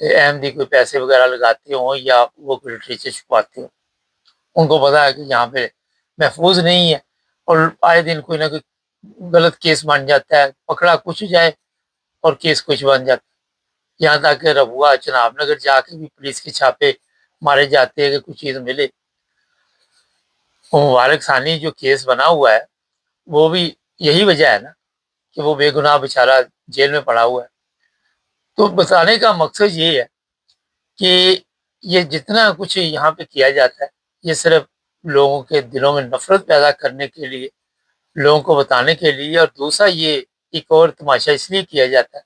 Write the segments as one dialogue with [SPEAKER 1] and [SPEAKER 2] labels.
[SPEAKER 1] احمدی کوئی پیسے وغیرہ لگاتے ہوں یا وہ کوئی لٹریچر چھپاتے ہوں، ان کو پتا ہے کہ یہاں پہ محفوظ نہیں ہے، اور آئے دن کوئی نہ کوئی غلط کیس بن جاتا ہے، پکڑا کچھ جائے اور کیس کچھ بن جاتا ہے، یہاں تک کہ ربوہ چناب نگر جا کے بھی پولیس کے چھاپے مارے جاتے ہیں کہ کچھ چیز ملے۔ وہ مبارک ثانی جو کیس بنا ہوا ہے وہ بھی یہی وجہ ہے نا کہ وہ بے گناہ بیچارہ جیل میں پڑا ہوا ہے۔ تو بتانے کا مقصد یہ ہے کہ یہ جتنا کچھ یہاں پہ کیا جاتا ہے یہ صرف لوگوں کے دلوں میں نفرت پیدا کرنے کے لیے، لوگوں کو بتانے کے لیے، اور دوسرا یہ ایک اور تماشا اس لیے کیا جاتا ہے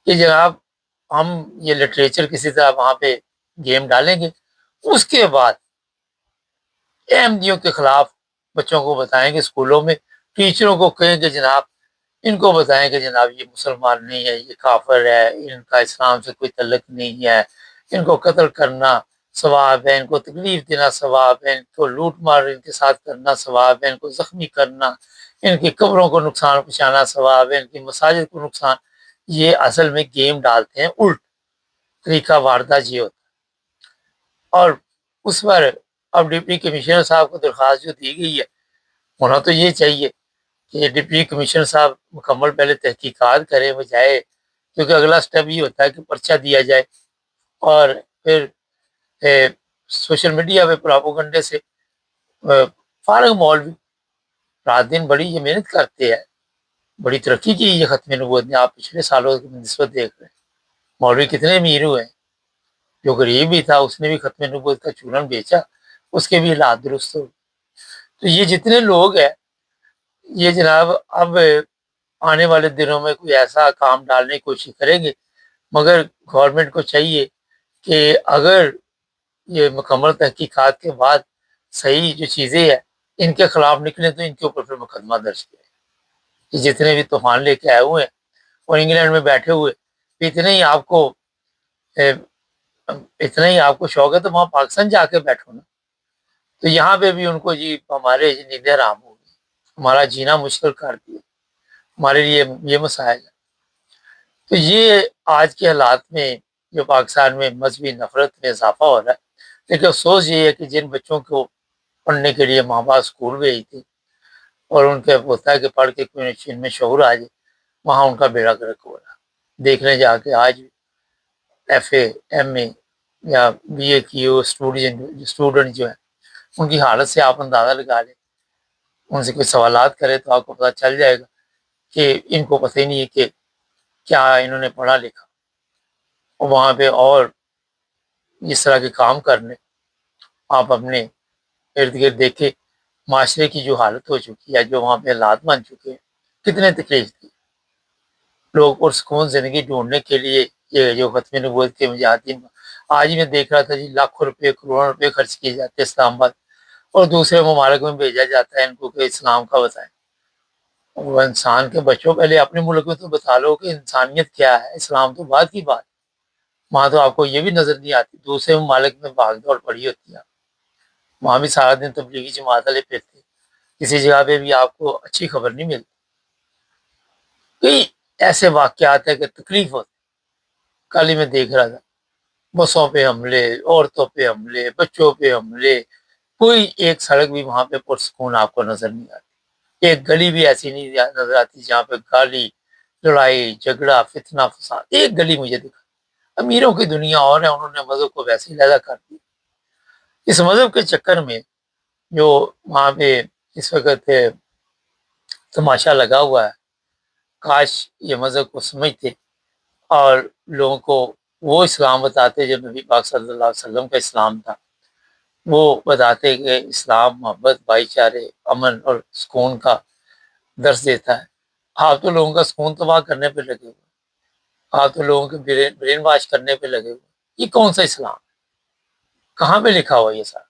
[SPEAKER 1] کہ جناب ہم یہ لٹریچر کسی طرح وہاں پہ گیم ڈالیں گے، اس کے بعد احمدیوں کے خلاف بچوں کو بتائیں گے، اسکولوں میں ٹیچروں کو کہیں کہ جناب ان کو بتائیں کہ جناب یہ مسلمان نہیں ہے، یہ کافر ہے، ان کا اسلام سے کوئی تعلق نہیں ہے، ان کو قتل کرنا ثواب ہے، ان کو تکلیف دینا ثواب ہے، ان کو لوٹ مار ان کے ساتھ کرنا ثواب ہے، ان کو زخمی کرنا، ان کی قبروں کو نقصان پہنچانا ثواب ہے، ان کی مساجد کو نقصان۔ یہ اصل میں گیم ڈالتے ہیں الٹ، طریقہ واردات یہ ہوتا ہے۔ اور اس پر اب ڈپٹی کمشنر صاحب کو درخواست جو دی گئی ہے، ہونا تو یہ چاہیے کہ ڈپٹی کمشنر صاحب مکمل پہلے تحقیقات کریں بجائے، کیونکہ اگلا سٹیپ یہ ہوتا ہے کہ پرچہ دیا جائے اور پھر سوشل میڈیا پہ پراپوگنڈے سے فارغ مولوی رات دن بڑی یہ محنت کرتے ہیں، بڑی ترقی کی یہ ختم نبوت نے، آپ پچھلے سالوں کی نسبت دیکھ رہے ہیں مولوی کتنے امیر ہوئے ہیں، جو غریب بھی تھا اس نے بھی ختم نبوت کا چولن بیچا، اس کے بھی حالات درست ہو۔ تو یہ جتنے لوگ ہیں یہ جناب اب آنے والے دنوں میں کوئی ایسا کام ڈالنے کی کوشش کریں گے، مگر گورنمنٹ کو چاہیے کہ اگر یہ مکمل تحقیقات کے بعد صحیح جو چیزیں ہیں ان کے خلاف نکلیں تو ان کے اوپر پھر مقدمہ درج کریں۔ یہ جتنے بھی طوفان لے کے آئے ہوئے ہیں اور انگلینڈ میں بیٹھے ہوئے، اتنا ہی آپ کو شوق ہے تو وہاں پاکستان جا کے بیٹھو نا، تو یہاں پہ بھی ان کو جی ہمارے نیندیں حرام ہو گئی، ہمارا جینا مشکل کر دیا، ہمارے لیے یہ مسائل ہے۔ تو یہ آج کے حالات میں جو پاکستان میں مذہبی نفرت میں اضافہ ہو رہا ہے، لیکن افسوس یہ ہے کہ جن بچوں کو پڑھنے کے لیے ماں باپ اسکول بھیجتے اور ان کے ہوتا ہے کہ پڑھ کے کوئی ان میں شعور آ جائے، وہاں ان کا بیڑا گرک ہو رہا ہے۔ دیکھنے جا کے آج ایف اے ایم اے یا بی اے کی اسٹوڈنٹ جو ہے ان کی حالت سے آپ اندازہ لگا لیں، ان سے کوئی سوالات کرے تو آپ کو پتہ چل جائے گا کہ ان کو پتہ ہی نہیں ہے کہ کیا انہوں نے پڑھا لکھا، اور وہاں پہ اور اس طرح کے کام کرنے۔ آپ اپنے ارد گرد دیکھے معاشرے کی جو حالت ہو چکی ہے، جو وہاں پہ حالات بن چکے ہیں، کتنے تکلیف دی لوگ پرسکون زندگی ڈھونڈنے کے لیے یہ جو ختم نبوت کے مجاہدین، آج ہی میں دیکھ رہا تھا جی لاکھوں روپے کروڑوں روپے خرچ کیے جاتے ہیں اسلام آباد اور دوسرے ممالک میں بھیجا جاتا ہے ان کو کہ اسلام کا بتائیں۔ وہ انسان کے بچوں پہلے اپنے ملک میں تو بتا لو کہ انسانیت کیا ہے، اسلام تو بعد کی بات، وہاں تو آپ کو یہ بھی نظر نہیں آتی، دوسرے ممالک میں بھاگ دوڑ پڑی ہوتی ہے، وہاں بھی سارا دن تبلیغی جماعت والے پھرتے، کسی جگہ پہ بھی آپ کو اچھی خبر نہیں ملتی۔ کئی ایسے واقعات ہیں کہ تکلیف ہوتی، کل ہی میں دیکھ رہا تھا بسوں پہ حملے، عورتوں پہ حملے، بچوں پہ حملے، کوئی ایک سڑک بھی وہاں پہ پرسکون آپ کو نظر نہیں آتی، ایک گلی بھی ایسی نہیں نظر آتی جہاں پہ گالی لڑائی جھگڑا فتنہ فساد، ایک گلی مجھے دکھا۔ امیروں کی دنیا اور ہے، انہوں نے مذہب کو ویسے ہی لہذا کر دیا۔ اس مذہب کے چکر میں جو وہاں پہ اس وقت تماشا لگا ہوا ہے، کاش یہ مذہب کو سمجھتے اور لوگوں کو وہ اسلام بتاتے جو نبی پاک صلی اللہ علیہ وسلم کا اسلام تھا، وہ بتاتے کہ اسلام محبت، بھائی چارے، امن اور سکون کا درس دیتا ہے۔ آپ تو لوگوں کا سکون تباہ کرنے پہ لگے ہوئے، آپ تو لوگوں کے برین واش کرنے پہ لگے ہوئے، یہ کون سا اسلام ہے؟ کہاں پہ لکھا ہوا یہ سارا؟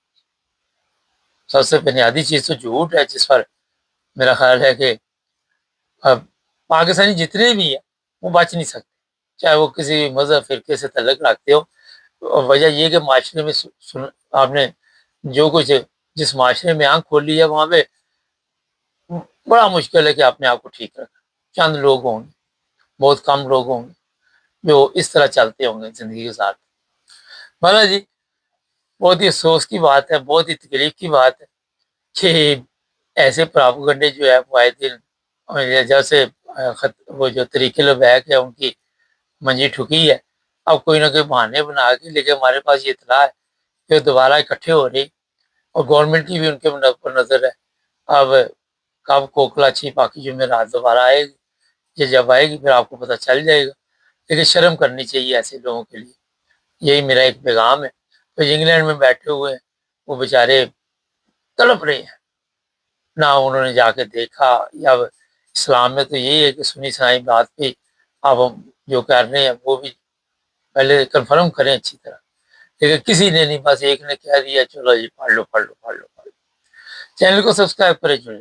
[SPEAKER 1] سب سے بنیادی چیز تو جھوٹ ہے، جس پر میرا خیال ہے کہ اب پاکستانی جتنے بھی ہیں وہ بچ نہیں سکتے، چاہے وہ کسی مذہب فرقے سے تعلق رکھتے ہو۔ وجہ یہ کہ معاشرے میں آپ نے جو کچھ جس معاشرے میں آنکھ کھولی ہے وہاں پہ بڑا مشکل ہے کہ اپنے آپ کو ٹھیک رکھنا، چند لوگ ہوں گے، بہت کم لوگ ہوں گے جو اس طرح چلتے ہوں گے زندگی کے ساتھ۔ مولانا جی بہت ہی افسوس کی بات ہے، بہت ہی تکلیف کی بات ہے کہ ایسے پراپگنڈے جو ہے وہ آئے دن جیسے وہ جو طریقے لبیک ہے ان کی منجی ٹھکی ہے، اب کوئی نہ کوئی بہانے بنا کے، لیکن ہمارے پاس یہ اطلاع ہے کہ دوبارہ اکٹھے ہو رہی اور گورنمنٹ کی بھی ان کے پر نظر ہے۔ اب کب کوکلا چھپ باقی جمعرات دوبارہ آئے گی، یہ جب آئے گی پھر آپ کو پتہ چل جائے گا، لیکن شرم کرنی چاہیے ایسے لوگوں کے لیے، یہی میرا ایک پیغام ہے۔ تو انگلینڈ میں بیٹھے ہوئے ہیں وہ بیچارے تڑپ رہے ہیں، نہ انہوں نے جا کے دیکھا، یا اسلام میں تو یہی ہے کہ سنی سنائی بات پہ آپ ہم جو کر رہے ہیں وہ بھی پہلے کنفرم کریں اچھی طرح، لیکن کسی نے نہیں، بس ایک نے کہہ دیا چلو جی پڑھ لو پڑھ لو پڑھ لو پڑھ لو۔ چینل کو سبسکرائب کریں، جڑے